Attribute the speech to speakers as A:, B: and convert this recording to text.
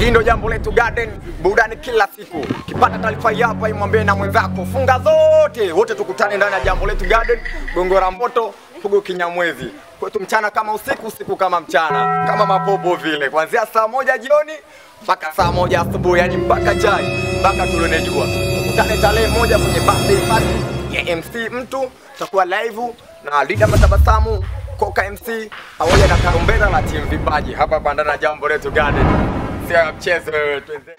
A: Hii ndio Jambo Letu Garden, burudani kila siku. Kipata taarifa hapa imwambie na mwenzako. Funga zote, wote tukutane ndani ya Jambo Letu Garden, Gongo la Mboto, Pugu Kinyamwezi. Kwetu mchana kama usiku, usiku kama mchana, kama mapopo vile. Kuanzia saa 1 jioni mpaka saa 1 asubuhi, yani mpaka chai, mpaka tulone jua. Tukutane tarehe 1 kwenye birthday party ya MC Mtu, tutakuwa live na Lida Matabasamu, Koka MC, pamoja na Karumbera na Team Vipaji hapa ndani ya Jambo Letu Garden. Sia mchezo wewe, twende.